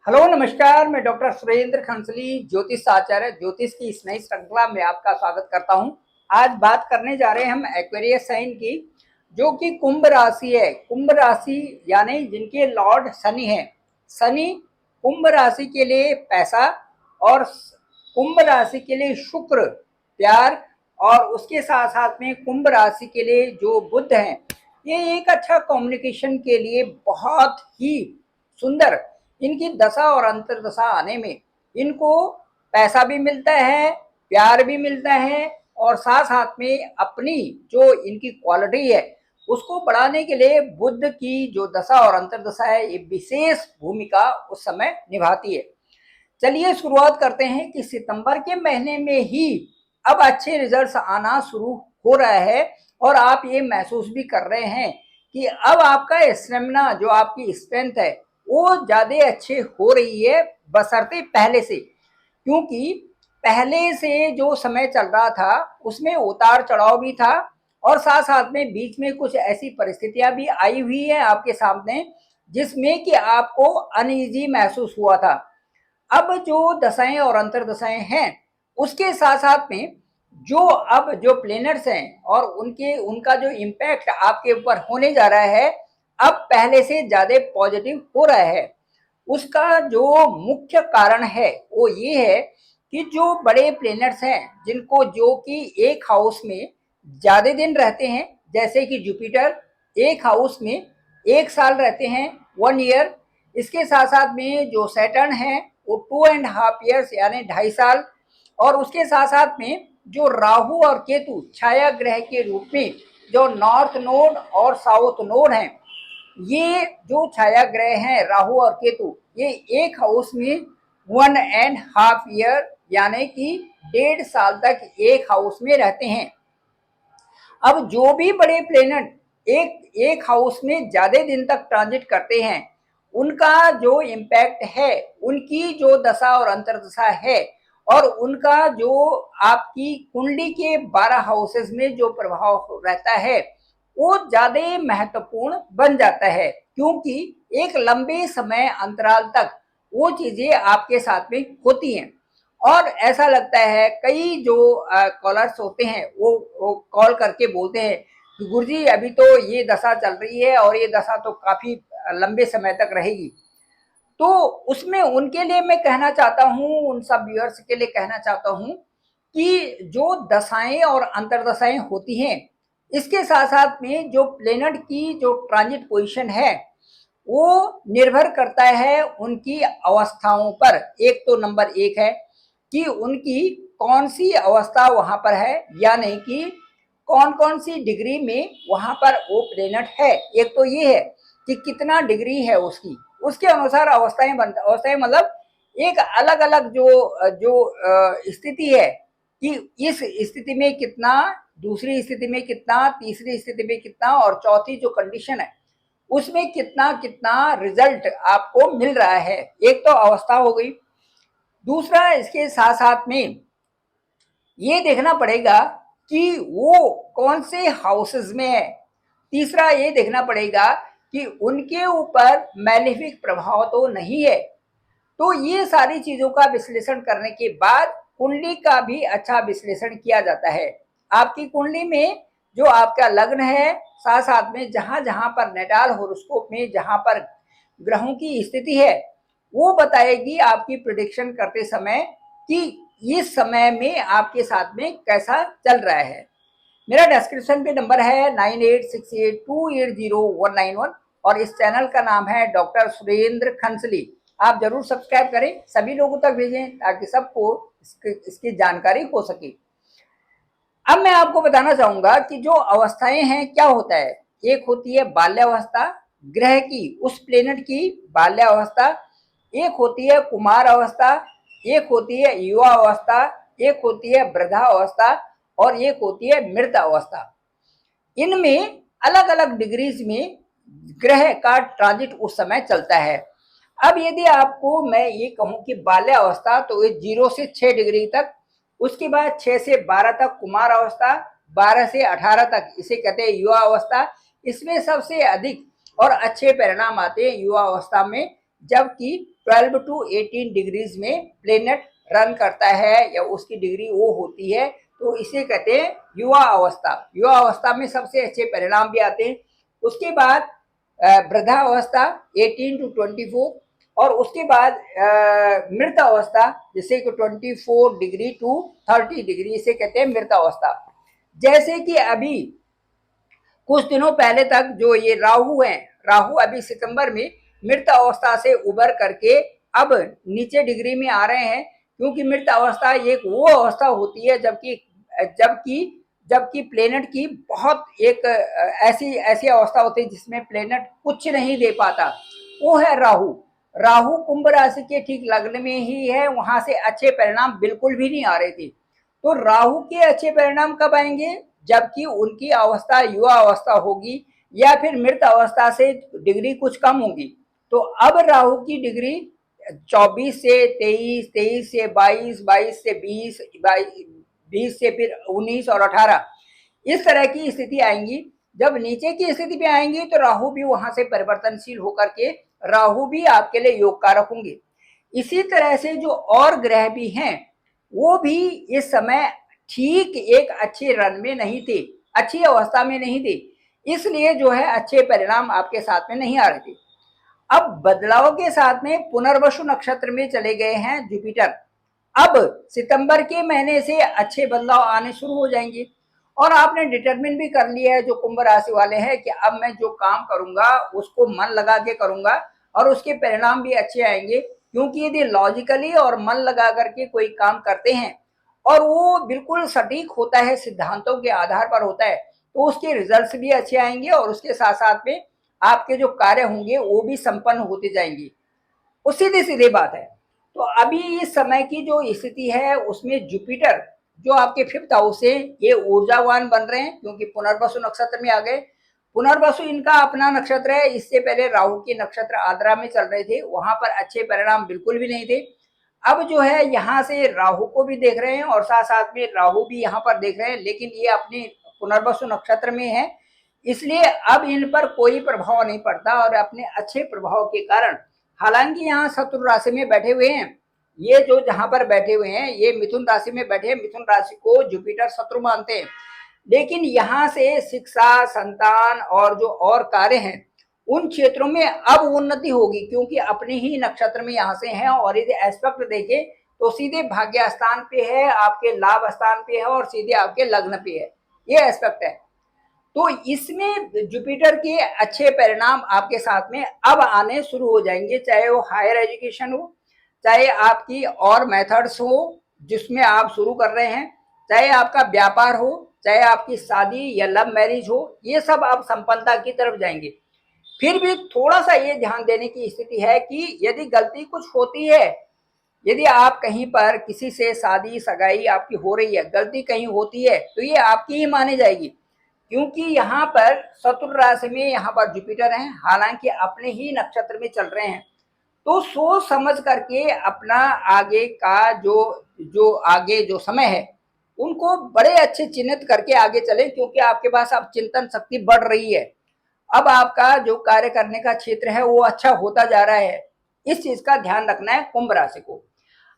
Hello नमस्कार, मैं doctor Surendra खंसली ज्योतिष आचार्य ज्योतिष की इस नई श्रृंखला में आपका स्वागत करता हूं। आज बात करने जा रहे हैं हम एक्वेरियस साइन की, जो कि कुंभ राशि है। कुंभ राशि यानी जिनके लॉर्ड शनि है। शनि कुंभ राशि के लिए पैसा और कुंभ राशि के लिए शुक्र प्यार, और उसके साथ साथ में कुंभ राशि के लिए जो बुध है, ये एक अच्छा कम्युनिकेशन के लिए बहुत ही सुंदर। इनकी दशा और अंतर्दशा आने में इनको पैसा भी मिलता है, प्यार भी मिलता है, और साथ साथ में अपनी जो इनकी क्वालिटी है उसको बढ़ाने के लिए बुध की जो दशा और अंतर्दशा है ये विशेष भूमिका उस समय निभाती है। चलिए शुरुआत करते हैं कि सितंबर के महीने में ही अब अच्छे रिजल्ट्स आना शुरू हो रहा है, और आप ये महसूस भी कर रहे हैं कि अब आपका स्टेमिना, जो आपकी स्ट्रेंथ है, वो ज़्यादा अच्छे हो रही है बशर्ते पहले से। क्योंकि पहले से जो समय चल रहा था उसमें उतार चढ़ाव भी था, और साथ साथ में बीच में कुछ ऐसी परिस्थितियां भी आई हुई है आपके सामने जिसमें कि आपको अनईजी महसूस हुआ था। अब जो दशाएं और अंतर्दशाएं हैं उसके साथ साथ में जो अब जो प्लेनेट्स हैं और उनका जो इम्पैक्ट आपके ऊपर होने जा रहा है अब पहले से ज्यादा पॉजिटिव हो रहा है। उसका जो मुख्य कारण है वो ये है कि जो बड़े प्लेनेट्स हैं जिनको जो कि एक हाउस में ज्यादा दिन रहते हैं, जैसे कि जुपिटर एक हाउस में 1 साल रहते हैं, 1 ईयर। इसके साथ साथ में जो सैटर्न है वो 2.5 ईयर्स यानी 2.5 साल। और उसके साथ साथ में जो राहु और केतु छाया ग्रह के रूप में जो नॉर्थ नोड और साउथ नोड हैं, ये जो छाया ग्रह हैं राहु और केतु, ये एक हाउस में 1.5 ईयर यानी कि 1.5 साल तक एक हाउस में रहते हैं। अब जो भी बड़े प्लेनेट एक एक हाउस में ज्यादा दिन तक ट्रांजिट करते हैं उनका जो इम्पैक्ट है, उनकी जो दशा और अंतर्दशा है, और उनका जो आपकी कुंडली के 12 हाउसेस में जो प्रभाव रहता है वो ज्यादा महत्वपूर्ण बन जाता है। क्योंकि एक लंबे समय अंतराल तक वो चीजें आपके साथ में होती हैं। और ऐसा लगता है कई जो कॉलर्स होते हैं वो कॉल करके बोलते हैं कि गुरुजी अभी तो ये दशा चल रही है और ये दशा तो काफी लंबे समय तक रहेगी। तो उसमें उनके लिए मैं कहना चाहता हूँ, उन सब व्यूअर्स के लिए कहना चाहता हूँ कि जो दशाएं और अंतर्दशाएं होती हैं इसके साथ साथ में जो प्लेनेट की जो ट्रांजिट पोजीशन है वो निर्भर करता है उनकी अवस्थाओं पर। एक तो नंबर 1 है कि उनकी कौन सी अवस्था वहां पर है, या नहीं कि कौन कौन सी डिग्री में वहां पर वो प्लेनेट है। एक तो ये है कि कितना डिग्री है उसकी, उसके अनुसार अवस्थाएं बनता। अवस्थाएं मतलब एक अलग अलग जो जो स्थिति है कि इस स्थिति में कितना, दूसरी स्थिति में कितना, तीसरी स्थिति में कितना, और चौथी जो कंडीशन है उसमें कितना कितना रिजल्ट आपको मिल रहा है। एक तो अवस्था हो गई। दूसरा इसके साथ साथ में ये देखना पड़ेगा कि वो कौन से हाउसेस में है। तीसरा ये देखना पड़ेगा कि उनके ऊपर मैलेफिक प्रभाव तो नहीं है। तो ये सारी चीजों का विश्लेषण करने के बाद कुंडली का भी अच्छा विश्लेषण किया जाता है। आपकी कुंडली में जो आपका लग्न है, साथ साथ में जहां जहां पर नेटाल होरोस्कोप में जहां पर ग्रहों की स्थिति है वो बताएगी आपकी प्रिडिक्शन करते समय कि इस समय में आपके साथ में कैसा चल रहा है। मेरा डिस्क्रिप्शन पे नंबर है 9868280191, और इस चैनल का नाम है डॉक्टर सुरेंद्र खंसली। आप जरूर सब्सक्राइब करें, सभी लोगों तक भेजें ताकि सबको इसकी जानकारी हो सके। अब मैं आपको बताना चाहूंगा कि जो अवस्थाएं हैं क्या होता है। एक होती है बाल्यावस्था, ग्रह की उस प्लेनेट की बाल्यावस्था। एक होती है कुमार अवस्था, एक होती है युवा अवस्था, एक होती है वृद्धा अवस्था, और एक होती है मृत अवस्था। इनमें अलग अलग डिग्रीज में ग्रह का ट्रांजिट उस समय चलता है। अब यदि आपको मैं ये कहूं कि बाल्यावस्था तो ये 0 से 6 डिग्री तक, उसके बाद 6 से 12 तक कुमार अवस्था, 12 से 18 तक इसे कहते हैं युवा अवस्था। इसमें सबसे अधिक और अच्छे परिणाम आते हैं युवा अवस्था में, जबकि 12 to 18 डिग्रीज में प्लेनेट रन करता है या उसकी डिग्री वो होती है, तो इसे कहते हैं युवा अवस्था। युवा अवस्था में सबसे अच्छे परिणाम भी आते हैं। उसके बाद वृद्धावस्था 18 to 24, और उसके बाद मृत अवस्था जैसे कि 24 डिग्री टू 30 डिग्री, इसे कहते हैं मृत अवस्था। जैसे कि अभी कुछ दिनों पहले तक जो ये राहु हैं, राहु अभी सितंबर में मृत अवस्था से उबर करके अब नीचे डिग्री में आ रहे हैं, क्योंकि मृत अवस्था एक वो अवस्था होती है जबकि जबकि जबकि प्लेनेट की बहुत एक ऐसी ऐसी अवस्था होती है जिसमें प्लेनेट कुछ नहीं दे पाता, वो है राहु। राहु कुंभ राशि के ठीक लग्न में ही है, वहां से अच्छे परिणाम बिल्कुल भी नहीं आ रहे थे। तो राहु के अच्छे परिणाम कब आएंगे? जबकि उनकी अवस्था युवा अवस्था होगी या फिर मृत अवस्था से डिग्री कुछ कम होगी। तो अब राहु की डिग्री 24 से 23, 23 से 22, 22 से 20, 20 से फिर 19 और 18, इस तरह की स्थिति आएंगी। जब नीचे की स्थिति पे आएंगी तो राहु भी वहां से परिवर्तनशील होकर के राहु भी आपके लिए योग कारक होंगे। इसी तरह से जो और ग्रह भी हैं वो भी इस समय ठीक एक अच्छे रन में नहीं थे, अच्छी अवस्था में नहीं थे, इसलिए जो है अच्छे परिणाम आपके साथ में नहीं आ रहे थे। अब बदलाव के साथ में पुनर्वसु नक्षत्र में चले गए हैं जुपिटर। अब सितंबर के महीने से अच्छे बदलाव आने शुरू हो जाएंगे, और आपने डिटरमिन भी कर लिया है जो कुंभ राशि वाले हैं कि अब मैं जो काम करूंगा उसको मन लगा के करूंगा और उसके परिणाम भी अच्छे आएंगे। क्योंकि यदि लॉजिकली और मन लगा करके कोई काम करते हैं और वो बिल्कुल सटीक होता है, सिद्धांतों के आधार पर होता है, तो उसके रिजल्ट्स भी अच्छे आएंगे और उसके साथ साथ में आपके जो कार्य होंगे वो भी संपन्न होते जाएंगे। वो सीधी सीधी बात है। तो अभी इस समय की जो स्थिति है उसमें जुपिटर जो आपके 5th हाउस से ये ऊर्जावान बन रहे हैं, क्योंकि पुनर्वसु नक्षत्र में आ गए। पुनर्वसु इनका अपना नक्षत्र है, इससे पहले राहु के नक्षत्र आद्रा में चल रहे थे, वहां पर अच्छे परिणाम बिल्कुल भी नहीं थे। अब जो है यहाँ से राहु को भी देख रहे हैं और साथ साथ में राहु भी यहाँ पर देख रहे हैं, लेकिन ये अपने पुनर्वसु नक्षत्र में है, इसलिए अब इन पर कोई प्रभाव नहीं पड़ता। और अपने अच्छे प्रभाव के कारण, हालांकि यहाँ शत्रु राशि में बैठे हुए हैं, ये जो जहां पर बैठे हुए हैं ये मिथुन राशि में बैठे हैं, मिथुन राशि को जुपिटर शत्रु मानते हैं, लेकिन यहाँ से शिक्षा, संतान और जो और कार्य हैं उन क्षेत्रों में अब उन्नति होगी, क्योंकि अपने ही नक्षत्र में यहाँ से हैं। और यदि एस्पेक्ट देखें तो सीधे भाग्य स्थान पे है, आपके लाभ स्थान पे है और सीधे आपके लग्न पे है, ये एस्पेक्ट है। तो इसमें जुपिटर के अच्छे परिणाम आपके साथ में अब आने शुरू हो जाएंगे, चाहे वो हायर एजुकेशन हो, चाहे आपकी और मेथड्स हो जिसमें आप शुरू कर रहे हैं, चाहे आपका व्यापार हो, चाहे आपकी शादी या लव मैरिज हो, ये सब अब संपन्नता की तरफ जाएंगे। फिर भी थोड़ा सा ये ध्यान देने की स्थिति है कि यदि गलती कुछ होती है, यदि आप कहीं पर किसी से शादी सगाई आपकी हो रही है, गलती कहीं होती है तो ये आपकी ही मानी जाएगी, क्योंकि यहाँ पर शत्रु राशि में यहाँ पर जुपिटर हैं, हालांकि अपने ही नक्षत्र में चल रहे हैं। तो सोच समझ करके अपना आगे का जो आगे जो समय है उनको बड़े अच्छे चिन्हित करके आगे चलें, क्योंकि आपके पास अब चिंतन शक्ति बढ़ रही है। अब आपका जो कार्य करने का क्षेत्र है वो अच्छा होता जा रहा है, इस चीज का ध्यान रखना है कुंभ राशि को।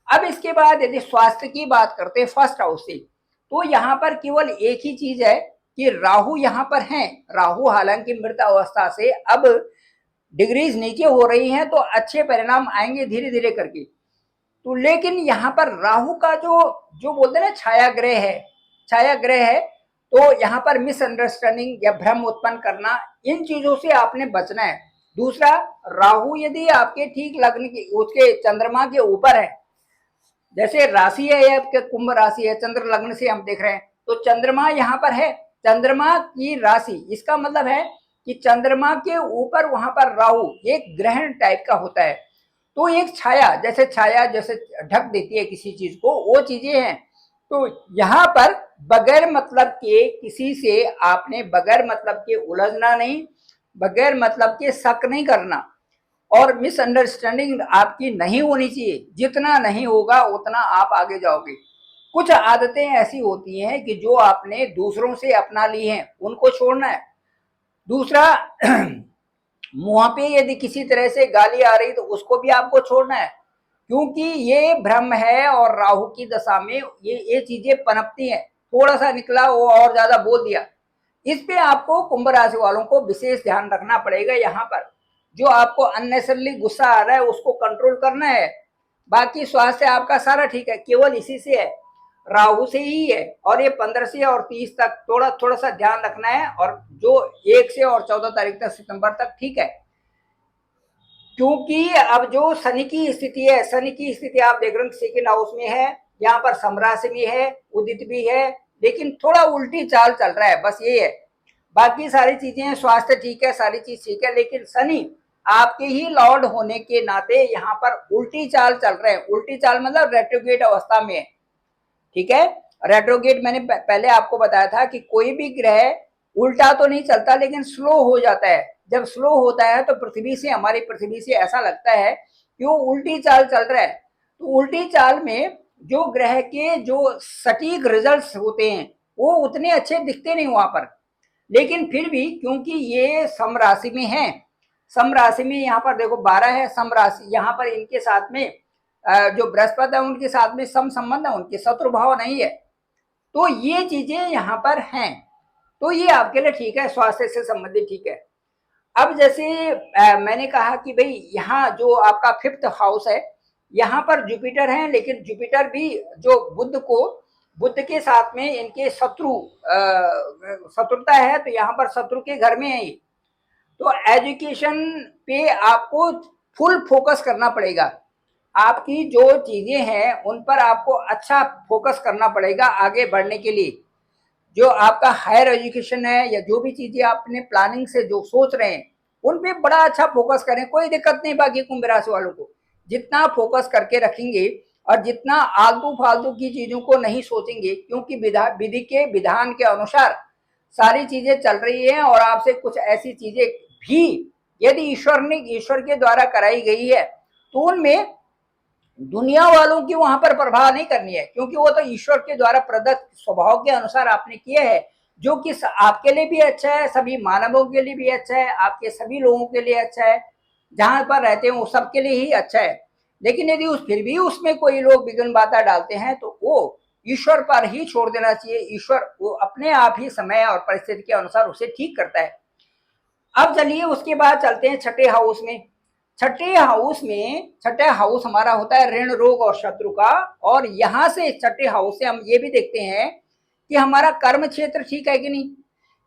अब इसके बाद यदि स्वास्थ्य की बात करते हैं 1st हाउस से, तो यहाँ पर केवल एक ही चीज है कि राहु यहाँ पर हैं। राहु हालांकि मृत अवस्था से अब डिग्रीज नीचे हो रही हैं, तो अच्छे परिणाम आएंगे धीरे धीरे करके। तो लेकिन यहाँ पर राहु का जो जो बोलते हैं ना छाया ग्रह है, छाया ग्रह है, तो यहाँ पर मिसअंडरस्टैंडिंग या भ्रम उत्पन्न करना, इन चीजों से आपने बचना है। दूसरा, राहु यदि आपके ठीक लग्न की उसके चंद्रमा के ऊपर है, जैसे राशि है आपके कुंभ राशि है, चंद्र लग्न से हम देख रहे हैं, तो चंद्रमा यहाँ पर है, चंद्रमा की राशि, इसका मतलब है कि चंद्रमा के ऊपर वहां पर राहु एक ग्रहण टाइप का होता है। तो एक छाया जैसे ढक देती है किसी चीज को, वो चीजें हैं। तो यहाँ पर बगैर मतलब के किसी से आपने बगैर मतलब के उलझना नहीं, बगैर मतलब के शक नहीं करना, और मिसअंडरस्टैंडिंग आपकी नहीं होनी चाहिए। जितना नहीं होगा उतना आप आगे जाओगे। कुछ आदतें ऐसी होती हैं कि जो आपने दूसरों से अपना ली हैं, उनको छोड़ना है। दूसरा मुंह पे यदि किसी तरह से गाली आ रही तो उसको भी आपको छोड़ना है, क्योंकि ये भ्रम है और राहु की दशा में ये चीजें पनपती हैं। थोड़ा सा निकला वो और ज्यादा बोल दिया। इस पे आपको कुंभ राशि वालों को विशेष ध्यान रखना पड़ेगा। यहाँ पर जो आपको अननेसेसरली गुस्सा आ रहा है उसको कंट्रोल करना है। बाकी स्वास्थ्य आपका सारा ठीक है, केवल इसी से है, राहु से ही है। और ये 15 से और 30 तक थोड़ा थोड़ा सा ध्यान रखना है, और जो 1 से और 14 तारीख तक सितंबर तक ठीक है। क्योंकि अब जो शनि की स्थिति है, शनि की स्थिति आप देख रहे हो सेकेंड हाउस में है, यहाँ पर समराशि में है, उदित भी है, लेकिन थोड़ा उल्टी चाल चल रहा है, बस ये है। बाकी सारी चीजें, स्वास्थ्य ठीक है, सारी चीज ठीक है, लेकिन शनि आपके ही लॉर्ड होने के नाते यहाँ पर उल्टी चाल चल रहे हैं। उल्टी चाल मतलब रेट्रोग्रेड अवस्था में है, ठीक है। रेट्रोग्रेड मैंने पहले आपको बताया था कि कोई भी ग्रह उल्टा तो नहीं चलता लेकिन स्लो हो जाता है। जब स्लो होता है तो पृथ्वी से, हमारी पृथ्वी से ऐसा लगता है कि वो उल्टी चाल चल रहा है। तो उल्टी चाल में जो ग्रह के जो सटीक रिजल्ट्स होते हैं वो उतने अच्छे दिखते नहीं वहां पर, लेकिन फिर भी क्योंकि ये सम राशि में है, सम राशि में यहाँ पर देखो 12 है सम राशि, यहाँ पर इनके साथ में जो बृहस्पति है उनके साथ में सम संबंध है, उनके शत्रु भाव नहीं है। तो ये चीजें यहाँ पर हैं, तो ये आपके लिए ठीक है, स्वास्थ्य से संबंधित ठीक है। अब जैसे मैंने कहा कि भाई यहाँ जो आपका 5th हाउस है, यहाँ पर जुपिटर है, लेकिन जुपिटर भी जो बुद्ध के साथ में इनके शत्रुता है, तो यहाँ पर शत्रु के घर में है। तो एजुकेशन पे आपको फुल फोकस करना पड़ेगा। आपकी जो चीजें हैं उन पर आपको अच्छा फोकस करना पड़ेगा आगे बढ़ने के लिए। जो आपका हायर एजुकेशन है या जो भी चीजें आपने प्लानिंग से जो सोच रहे हैं उन पे बड़ा अच्छा फोकस करें, कोई दिक्कत नहीं। बाकी कुंभ राशि वालों को जितना फोकस करके रखेंगे और जितना आलतू फालतू की चीजों को नहीं सोचेंगे, क्योंकि विधि के विधान के अनुसार सारी चीजें चल रही है, और आपसे कुछ ऐसी चीजें भी यदि ईश्वर के द्वारा कराई गई है तो उनमें दुनिया वालों की वहां पर प्रभाव नहीं करनी है, क्योंकि वो तो ईश्वर के द्वारा प्रदत्त स्वभाव के अनुसार आपने किया है, जो कि आपके लिए भी अच्छा है, सभी मानवों के लिए भी अच्छा है, आपके सभी लोगों के लिए अच्छा है, जहां पर रहते हैं वो सबके लिए ही अच्छा है। लेकिन यदि फिर भी उसमें कोई लोग विघ्न बाधा डालते हैं तो वो ईश्वर पर ही छोड़ देना चाहिए। ईश्वर वो अपने आप ही समय और परिस्थिति के अनुसार उसे ठीक करता है। अब चलिए उसके बाद चलते हैं छठे हाउस में। छठे हाउस हमारा होता है ऋण रोग और शत्रु का, और यहां से छठे हाउस से हम ये भी देखते हैं कि हमारा कर्म क्षेत्र ठीक है कि नहीं।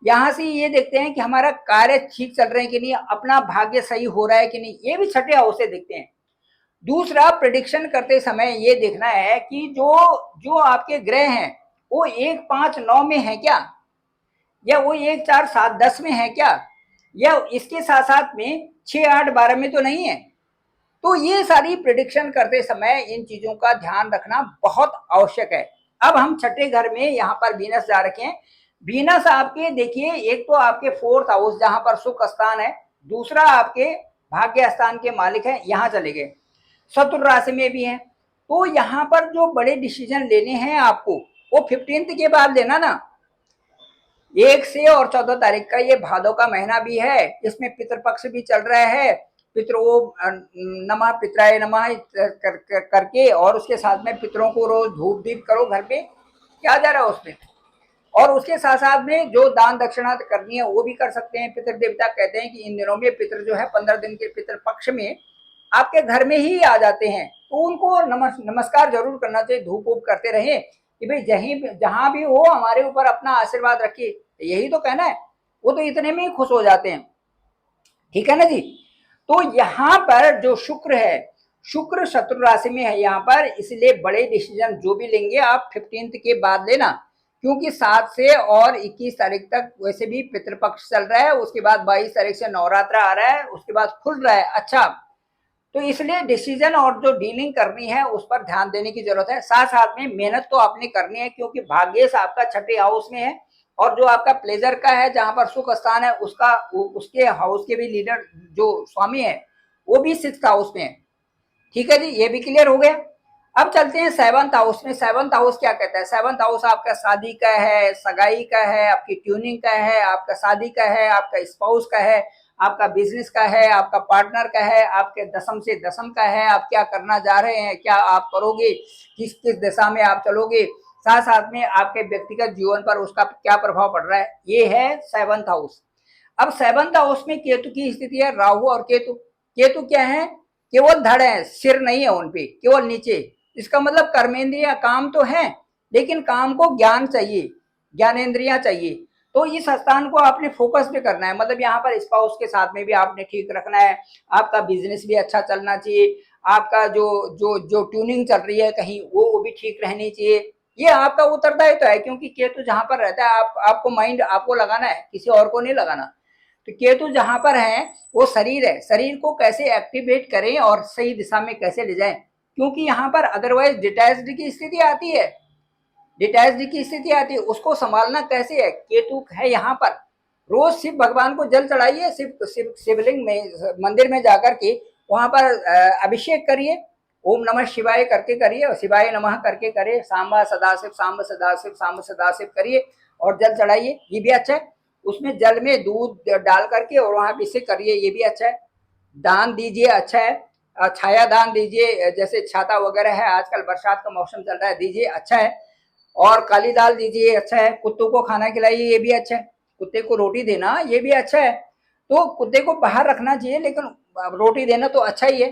यहां से ये देखते हैं कि हमारा कार्य ठीक चल रहे हैं कि नहीं, अपना भाग्य सही हो रहा है कि नहीं, ये भी छठे हाउस से देखते हैं। दूसरा, प्रिडिक्शन करते समय ये देखना है कि जो जो आपके ग्रह हैं वो 1 5 9 में है क्या, या वो 1 4 7 10 में है क्या, या इसके साथ साथ में 6 8 12 में तो नहीं है। तो ये सारी प्रिडिक्शन करते समय इन चीजों का ध्यान रखना बहुत आवश्यक है। अब हम छठे घर में यहाँ पर वीनस जा रखे हैं। वीनस आपके देखिए, एक तो आपके 4th हाउस जहां पर सुख स्थान है, दूसरा आपके भाग्य स्थान के मालिक है, यहाँ चले गए, शत्रु राशि में भी है। तो यहाँ पर जो बड़े डिसीजन लेने हैं आपको वो 15th के बाद लेना ना। 1 से और 14 तारीख का ये भादव का महीना भी है, इसमें पितृपक्ष भी चल रहा है। पितरों नमः पितराय नमः करके, और उसके साथ में पितरों को रोज धूप दीप करो घर पे, क्या जा रहा है उसमें। और उसके साथ साथ में जो दान दक्षिणा करनी है वो भी कर सकते हैं। पितृ देवता कहते हैं कि इन दिनों में पितृ जो है 15 दिन के पितृपक्ष में आपके घर में ही आ जाते हैं, तो उनको नमस्कार जरूर करना चाहिए, धूप वूप करते रहे कि भाई जहां भी हो हमारे ऊपर अपना आशीर्वाद रखिए, यही तो कहना है। वो तो इतने में ही खुश हो जाते हैं, ठीक है ना जी। तो यहाँ पर जो शुक्र है, शुक्र शत्रु राशि में है यहाँ पर, इसलिए बड़े डिसीजन जो भी लेंगे आप 15th के बाद लेना, क्योंकि 7 से और 21 तारीख तक वैसे भी पितृपक्ष चल रहा है, उसके बाद 22 तारीख से नवरात्र आ रहा है, उसके बाद खुल रहा है। अच्छा, तो इसलिए डिसीजन और जो डीलिंग करनी है उस पर ध्यान देने की जरूरत है। साथ साथ में मेहनत तो आपने करनी है, क्योंकि भाग्य से आपका छठे हाउस में है, और जो आपका प्लेजर का है जहां पर सुख स्थान है उसका उसके हाउस के भी लीडर जो स्वामी है वो भी 6th हाउस में है, ठीक है जी, ये भी क्लियर हो गया। अब चलते हैं 7th हाउस में। 7th हाउस क्या कहता है? 7th हाउस आपका शादी का है, सगाई का है, आपकी ट्यूनिंग का है, आपका शादी का है, आपका स्पाउस का है, आपका बिजनेस का है, आपका पार्टनर का है, आपके दशम से दशम का है, आप क्या करना जा रहे हैं, क्या आप करोगे, किस किस दिशा में आप चलोगे, साथ साथ में आपके व्यक्तिगत जीवन पर उसका क्या प्रभाव पड़ रहा है, ये है 7th हाउस। अब 7th हाउस में केतु की स्थिति है, राहु और केतु। केतु क्या है, केवल धड़ है, सिर नहीं है उनपे, केवल नीचे। इसका मतलब कर्मेंद्रिय काम तो है, लेकिन काम को ज्ञान चाहिए, ज्ञानेन्द्रियां चाहिए। तो इस स्थान को आपने फोकस भी करना है, मतलब यहाँ पर स्पाउस के साथ में भी आपने ठीक रखना है, आपका बिजनेस भी अच्छा चलना चाहिए, आपका जो जो जो ट्यूनिंग चल रही है कहीं वो भी ठीक रहनी चाहिए। ये आपका उत्तरदायित्व है, क्योंकि केतु जहां पर रहता है आपको माइंड आपको लगाना है, किसी और को नहीं लगाना। तो केतु जहां पर है वो शरीर है, शरीर को कैसे एक्टिवेट करें और सही दिशा में कैसे ले जाएं, क्योंकि यहाँ पर अदरवाइज डिटैच्ड की स्थिति आती है, डिटैच्ड की स्थिति आती है, उसको संभालना कैसे है। केतु है यहाँ पर, रोज शिव भगवान को जल चढ़ाइए, शिवलिंग में मंदिर में जाकर के वहां पर अभिषेक करिए, ओम नमः शिवाय करके करिए, और शिवाय नमः करके करिए, सांबा सदाशिव सांब सदाशिव सांब सदाशिव करिए और जल चढ़ाइए, ये भी अच्छा है। उसमें जल में दूध डाल करके और वहां अभिषेक करिए, ये भी अच्छा है। दान दीजिए, अच्छा है। छाया दान दीजिए, जैसे छाता वगैरह है, आजकल बरसात का मौसम चल रहा है, दीजिए, अच्छा है। और काली दाल दीजिए, अच्छा है। कुत्तों को खाना खिलाइए, ये भी अच्छा है। कुत्ते को रोटी देना, ये भी अच्छा है। तो कुत्ते को बाहर रखना चाहिए, लेकिन रोटी देना तो अच्छा ही है।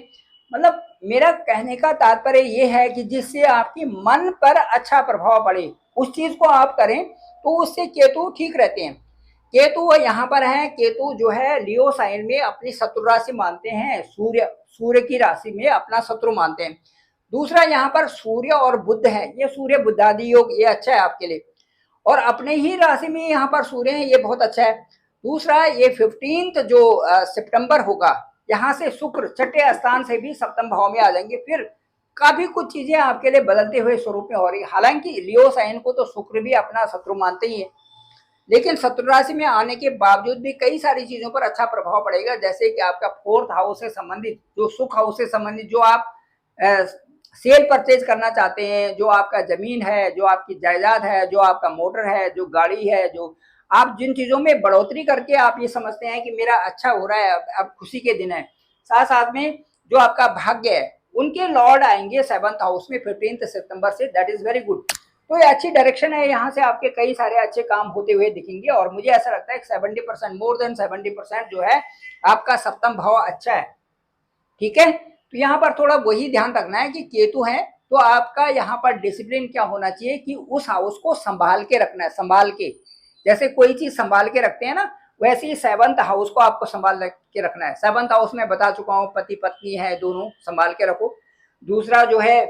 मतलब मेरा कहने का तात्पर्य ये है कि जिससे आपकी मन पर अच्छा प्रभाव पड़े उस चीज को आप करें, तो उससे केतु ठीक रहते हैं। केतु यहाँ पर है, केतु जो है लियो साइन में अपनी शत्रु राशि मानते हैं, सूर्य सूर्य की राशि में अपना शत्रु मानते हैं। दूसरा यहाँ पर सूर्य और बुध है, ये सूर्य बुधादि योग, ये अच्छा है आपके लिए। और अपने ही राशि में यहाँ पर सूर्य है, ये बहुत अच्छा है। दूसरा ये 15 जो सितंबर होगा, यहाँ से शुक्र छठे स्थान से भी सप्तम भाव में आ जाएंगे, फिर काफी कुछ चीजें आपके लिए बदलते हुए स्वरूप में हो रही है। हालांकि लियो साइन को तो शुक्र भी अपना शत्रु मानते ही है, लेकिन शत्रु राशि में आने के बावजूद भी कई सारी चीजों पर अच्छा प्रभाव पड़ेगा, जैसे कि आपका 4th हाउस से संबंधित, जो सुख हाउस से संबंधित, जो आप सेल परचेज करना चाहते हैं, जो आपका जमीन है, जो आपकी जायदाद है, जो आपका मोटर है, जो गाड़ी है, जो आप जिन चीजों में बढ़ोतरी करके आप ये समझते हैं कि मेरा अच्छा हो रहा है, अब खुशी के दिन है। साथ साथ में जो आपका भाग्य है, उनके लॉर्ड आएंगे 7th हाउस में 15 सितंबर से, दैट इज वेरी गुड। तो ये अच्छी डायरेक्शन है, यहाँ से आपके कई सारे अच्छे काम होते हुए दिखेंगे, और मुझे ऐसा लगता है 70%, मोर देन 70% जो है आपका सप्तम भाव अच्छा है। ठीक है, तो यहाँ पर थोड़ा वही ध्यान रखना है कि केतु है, तो आपका यहाँ पर डिसिप्लिन क्या होना चाहिए कि उस हाउस को संभाल के रखना है, संभाल के, जैसे कोई चीज संभाल के रखते हैं ना, वैसे ही 7th हाउस को आपको संभाल के रखना है। 7th हाउस में बता चुका हूँ, पति पत्नी है दोनों, संभाल के रखो। दूसरा जो है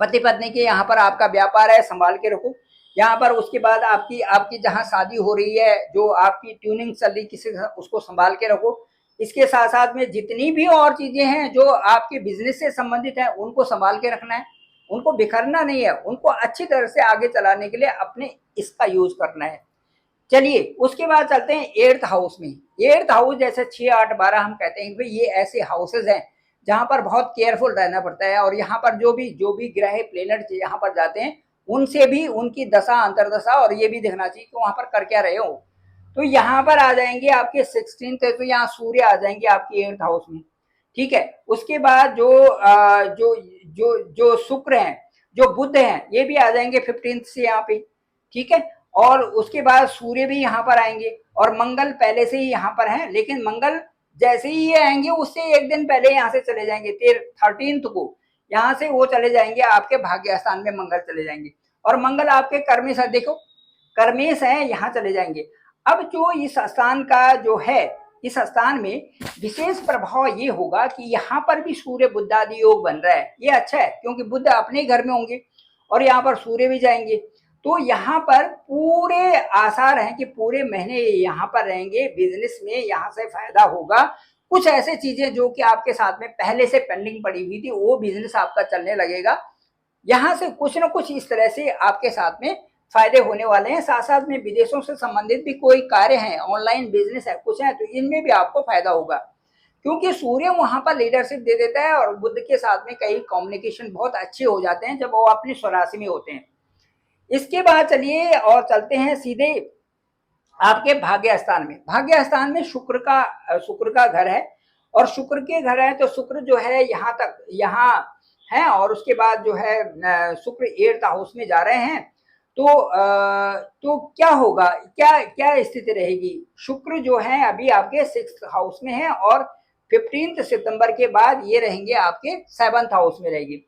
पति पत्नी के यहाँ पर आपका व्यापार है, संभाल के रखो। यहाँ पर उसके बाद आपकी आपकी जहाँ शादी हो रही है, जो आपकी ट्यूनिंग चल रही किसी, उसको संभाल के रखो। इसके साथ साथ में जितनी भी और चीजें हैं जो आपके बिजनेस से संबंधित है, उनको संभाल के रखना है, उनको बिखरना नहीं है, उनको अच्छी तरह से आगे चलाने के लिए अपने इसका यूज करना है। चलिए उसके बाद चलते हैं 8th हाउस में। 8th हाउस जैसे 6, 8, 12 हम कहते हैं भाई, ये ऐसे हाउसेज हैं जहां पर बहुत केयरफुल रहना पड़ता है, और यहाँ पर जो भी ग्रह प्लेनेट यहाँ पर जाते हैं, उनसे भी उनकी दशा अंतरदशा और ये भी देखना चाहिए कि वहां पर कर क्या रहे हो। तो यहाँ पर आ जाएंगे आपके 16th, तो यहाँ सूर्य आ जाएंगे आपके 8th हाउस में। ठीक है, उसके बाद जो जो जो शुक्र हैं, जो बुध हैं, ये भी आ जाएंगे 15th से यहाँ पे। ठीक है, और उसके बाद सूर्य भी यहाँ पर आएंगे, और मंगल पहले से ही यहाँ पर है, लेकिन मंगल जैसे ही ये आएंगे उससे एक दिन पहले यहाँ से चले जाएंगे, 13th को यहाँ से वो चले जाएंगे, आपके भाग्य स्थान में मंगल चले जाएंगे, और मंगल आपके कर्मेश है, देखो कर्मेश है, यहाँ चले जाएंगे। अब जो इस स्थान का जो है, इस स्थान में विशेष प्रभाव ये होगा कि यहाँ पर भी सूर्य बुधादि योग बन रहा है, ये अच्छा है, क्योंकि बुध अपने घर में होंगे और यहाँ पर सूर्य भी जाएंगे। तो यहाँ पर पूरे आसार हैं कि पूरे महीने यहाँ पर रहेंगे, बिजनेस में यहाँ से फायदा होगा। कुछ ऐसे चीजें जो कि आपके साथ में पहले से पेंडिंग पड़ी हुई थी, वो बिजनेस आपका चलने लगेगा। यहाँ से कुछ न कुछ इस तरह से आपके साथ में फायदे होने वाले हैं। साथ साथ में विदेशों से संबंधित भी कोई कार्य है, ऑनलाइन बिजनेस है, कुछ है, तो इनमें भी आपको फायदा होगा, क्योंकि सूर्य वहां पर लीडरशिप दे देता है, और बुध के साथ में कई कम्युनिकेशन बहुत अच्छे हो जाते हैं जब वो अपनी स्वराशि में होते हैं। इसके बाद चलिए और चलते हैं सीधे आपके भाग्य स्थान में शुक्र का घर है, और शुक्र के घर है तो शुक्र जो है यहाँ है, और उसके बाद जो है शुक्र 8th हाउस में जा रहे हैं। तो क्या होगा, क्या क्या स्थिति रहेगी? शुक्र जो है अभी आपके 6th हाउस में है, और 15 सितंबर के बाद ये रहेंगे आपके 7th हाउस में रहेगी।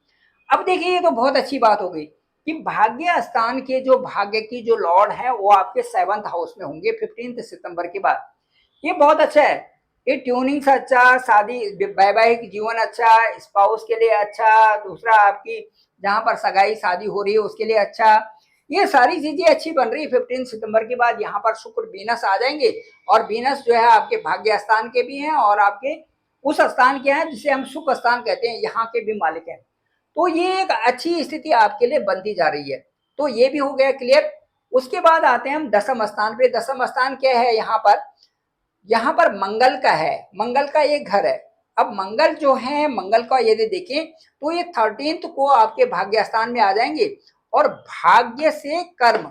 अब देखिए ये तो बहुत अच्छी बात हो गई कि भाग्य स्थान के जो भाग्य की जो लॉर्ड है वो आपके 7th हाउस में होंगे 15 सितंबर के बाद। ये बहुत अच्छा है। ये ट्यूनिंग से अच्छा, शादी वैवाहिक जीवन अच्छा, स्पाउस के लिए अच्छा, दूसरा आपकी जहां पर सगाई शादी हो रही है उसके लिए अच्छा। ये सारी चीजें अच्छी बन रही है। 15 सितंबर के बाद यहाँ पर शुक्र वीनस आ जाएंगे, और वीनस जो है आपके भाग्य स्थान के भी हैं, और आपके उस स्थान के हैं जिसे हम सुख स्थान कहते हैं, यहाँ के भी मालिक हैं। तो ये एक अच्छी स्थिति आपके लिए बनती जा रही है। तो ये भी हो गया क्लियर। उसके बाद आते हैं हम दसम स्थान पे। दसम स्थान क्या है? यहाँ पर मंगल का है, मंगल का एक घर है। अब मंगल जो है, मंगल का यदि देखें तो ये 13th को आपके भाग्य स्थान में आ जाएंगे, और भाग्य से कर्म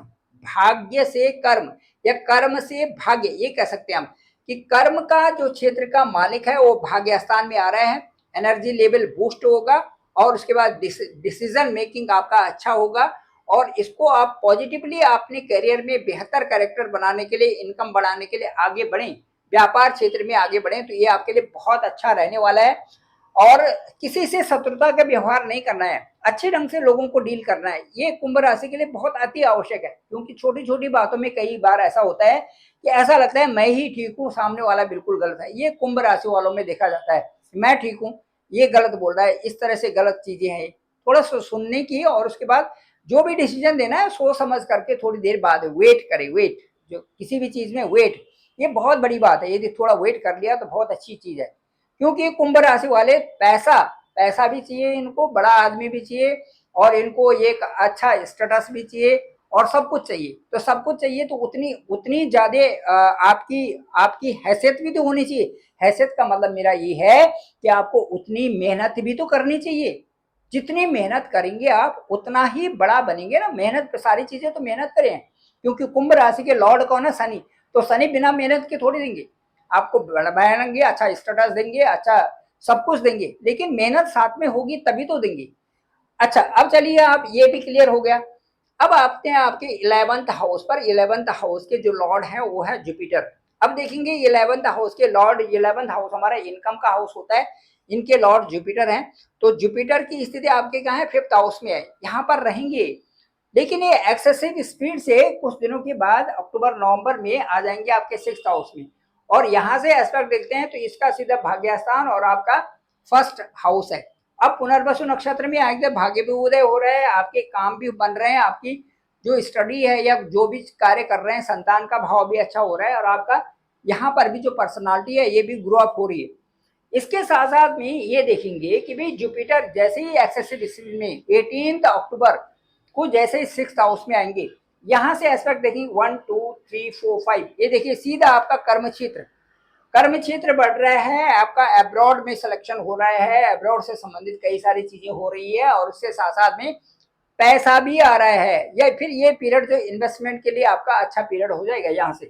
या कर्म से भाग्य, ये कह सकते हैं हम कि कर्म का जो क्षेत्र का मालिक है वो भाग्य स्थान में आ रहे हैं। एनर्जी लेवल बूस्ट होगा, और उसके बाद डिसीजन मेकिंग आपका अच्छा होगा, और इसको आप पॉजिटिवली अपने करियर में बेहतर कैरेक्टर बनाने के लिए, इनकम बढ़ाने के लिए आगे बढ़ें, व्यापार क्षेत्र में आगे बढ़ें, तो ये आपके लिए बहुत अच्छा रहने वाला है। और किसी से शत्रुता का व्यवहार नहीं करना है, अच्छे ढंग से लोगों को डील करना है। ये कुंभ राशि के लिए बहुत अति आवश्यक है, क्योंकि छोटी छोटी बातों में कई बार ऐसा होता है कि ऐसा लगता है मैं ही ठीक हूँ, सामने वाला बिल्कुल गलत है। ये कुंभ राशि वालों में देखा जाता है, मैं ठीक हूँ, ये गलत बोल रहा है, इस तरह से गलत चीजें हैं। थोड़ा सुनने की, और उसके बाद जो भी डिसीजन देना है सोच समझ करके थोड़ी देर बाद वेट करें। वेट, जो किसी भी चीज में वेट, ये बहुत बड़ी बात है। यदि थोड़ा वेट कर लिया तो बहुत अच्छी चीज है, क्योंकि कुंभ राशि वाले पैसा भी चाहिए इनको, बड़ा आदमी भी चाहिए, और इनको एक अच्छा स्टेटस भी चाहिए, और सब कुछ चाहिए। तो सब कुछ चाहिए तो उतनी उतनी ज्यादा आपकी आपकी हैसियत भी तो होनी चाहिए। हैसियत का मतलब मेरा ये है कि आपको उतनी मेहनत भी तो करनी चाहिए। जितनी मेहनत करेंगे आप उतना ही बड़ा बनेंगे ना। मेहनत, सारी चीजें तो मेहनत करें, क्योंकि कुंभ राशि के लॉर्ड कौन है? शनि। तो शनि बिना मेहनत के थोड़ी देंगे आपको, बढ़ाएंगे, अच्छा स्टेटस देंगे, अच्छा सब कुछ देंगे, लेकिन मेहनत साथ में होगी तभी तो देंगे। अच्छा, अब चलिए, आप ये भी क्लियर हो गया। अब आते हैं आपके 11th हाउस पर। 11th हाउस के जो लॉर्ड है वो है जुपिटर। अब देखेंगे 11th हाउस के लॉर्ड, 11th हाउस हमारा इनकम का हाउस होता है, इनके लॉर्ड जुपिटर हैं। तो जुपिटर की स्थिति आपके कहाँ है? 5th हाउस में है, यहाँ पर रहेंगे। लेकिन ये एक्सेसिव स्पीड से कुछ दिनों के बाद अक्टूबर नवंबर में आ जाएंगे आपके 6th हाउस में, और यहाँ से एस्पेक्ट देखते हैं तो इसका सीधा भाग्य स्थान और आपका 1st हाउस है। अब पुनर्वसु नक्षत्र में आएंगे, भाग्य भी उदय हो रहे हैं, आपके काम भी बन रहे हैं, आपकी जो स्टडी है या जो भी कार्य कर रहे हैं, संतान का भाव भी अच्छा हो रहा है, और आपका यहाँ पर भी जो पर्सनालिटी है ये भी ग्रो अप हो रही है। इसके साथ साथ में ये देखेंगे कि भाई जुपिटर जैसे ही एक्सेसिव स्पीड में 18 अक्टूबर को जैसे ही 6th हाउस में आएंगे, यहाँ से एस्पेक्ट देखेंगे 1 2 3 4 5, ये देखिए सीधा आपका कर्म क्षेत्र बढ़ रहा है, आपका अब्रॉड में सिलेक्शन हो रहा है, अब्रॉड से संबंधित कई सारी चीजें हो रही है, और उसके साथ साथ में पैसा भी आ रहा है। या फिर ये पीरियड जो इन्वेस्टमेंट के लिए आपका अच्छा पीरियड हो जाएगा यहाँ से,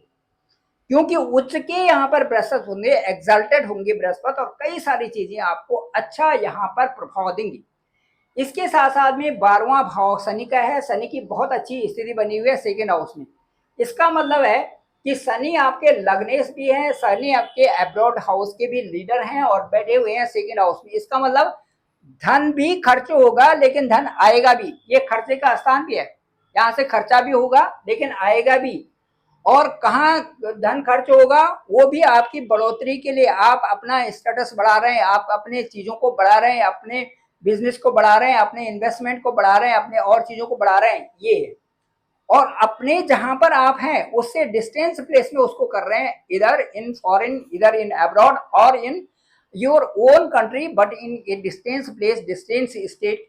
क्योंकि उच्च के यहाँ पर बृहस्पति होंगे, एक्साल्टेड होंगे बृहस्पति, और कई सारी चीजें आपको अच्छा यहाँ पर प्रभाव देंगी। इसके साथ साथ में 12वां भाव शनि का है, शनि की बहुत अच्छी स्थिति बनी हुई है 2nd हाउस में। इसका मतलब है कि शनि आपके लग्नेश भी हैं, शनि आपके अब्रॉड हाउस के भी लीडर हैं, और बैठे हुए हैं 2nd हाउस में। इसका मतलब धन भी खर्च होगा, लेकिन धन आएगा भी। ये खर्चे का स्थान भी है, यहाँ से खर्चा भी होगा लेकिन आएगा भी। और कहाँ धन खर्च होगा? वो भी आपकी बढ़ोतरी के लिए, आप अपना स्टेटस बढ़ा रहे हैं, आप अपने चीजों को बढ़ा रहे हैं, अपने बिजनेस को बढ़ा रहे हैं, अपने इन्वेस्टमेंट को बढ़ा रहे हैं, अपने और चीजों को बढ़ा रहे हैं, ये है। और अपने जहां पर आप हैं उससे डिस्टेंस प्लेस में उसको कर रहे हैं, इधर इन फॉरेन, इधर इन अब्रॉड, और in your own country, but in A distance place, distance state,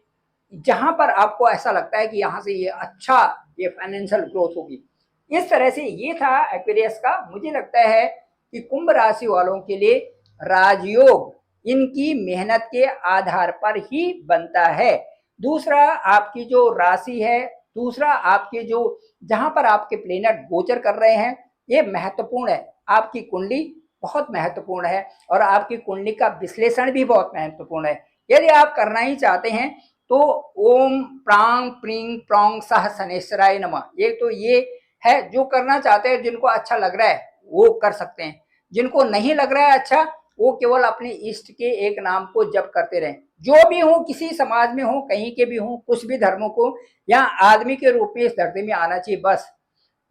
जहां पर आपको ऐसा लगता है कि यहाँ से ये अच्छा, ये फाइनेंशियल ग्रोथ होगी। इस तरह से ये था एक्वेरियस का। मुझे लगता है कि कुंभ राशि वालों के लिए राजयोग इनकी मेहनत के आधार पर ही बनता है। दूसरा आपकी जो राशि है, दूसरा आपके जो जहां पर आपके प्लेनेट गोचर कर रहे हैं, ये महत्वपूर्ण है। आपकी कुंडली बहुत महत्वपूर्ण है और आपकी कुंडली का विश्लेषण भी बहुत महत्वपूर्ण है। यदि आप करना ही चाहते हैं तो ओम प्रांग प्रींग प्रौंग सह शनैश्चराय नमः, ये है जो करना चाहते हैं, जिनको अच्छा लग रहा है वो कर सकते हैं। जिनको नहीं लग रहा है अच्छा, वो केवल अपने इष्ट के एक नाम को जप करते रहें। जो भी हो, किसी समाज में हो, कहीं के भी हो, कुछ भी धर्मों को, या आदमी के रूप में इस धरती में आना चाहिए बस।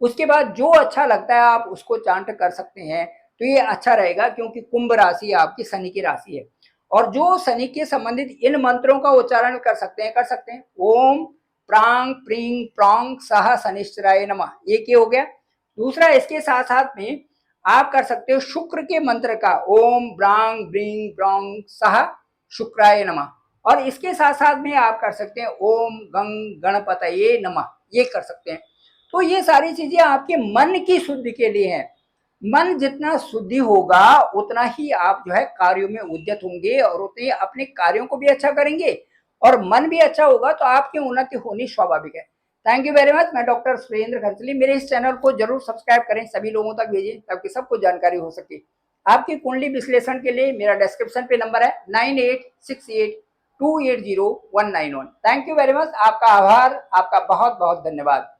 उसके बाद जो अच्छा लगता है आप उसको चांट कर सकते हैं, तो ये अच्छा रहेगा, क्योंकि कुंभ राशि आपकी शनि की राशि है। और जो शनि के संबंधित इन मंत्रों का उच्चारण कर सकते हैं ओम प्रांग प्रींग प्रौंग सह शनिश्चराय नमः, एक ये हो गया। दूसरा, इसके साथ साथ में आप कर सकते हो शुक्र के मंत्र का ओम ब्रांग ब्रींग ब्रौंग सह शुक्राय नमः। और इसके साथ साथ में आप कर सकते हैं ओम गंग गणपतये नमः, ये कर सकते हैं। तो ये सारी चीजें आपके मन की शुद्धि के लिए हैं। मन जितना शुद्धि होगा उतना ही आप जो है कार्यों में उद्यत होंगे और उतने ही अपने कार्यों को भी अच्छा करेंगे, और मन भी अच्छा होगा तो आपकी उन्नति होनी स्वाभाविक है। Thank you very much. मैं डॉक्टर सुरेंद्र खरचली। मेरे इस चैनल को जरूर सब्सक्राइब करें, सभी लोगों तक भेजें ताकि सबको जानकारी हो सके। आपकी कुंडली विश्लेषण के लिए मेरा डिस्क्रिप्शन पे नंबर है 9868280191। Thank you very much. आपका आभार, आपका बहुत बहुत धन्यवाद।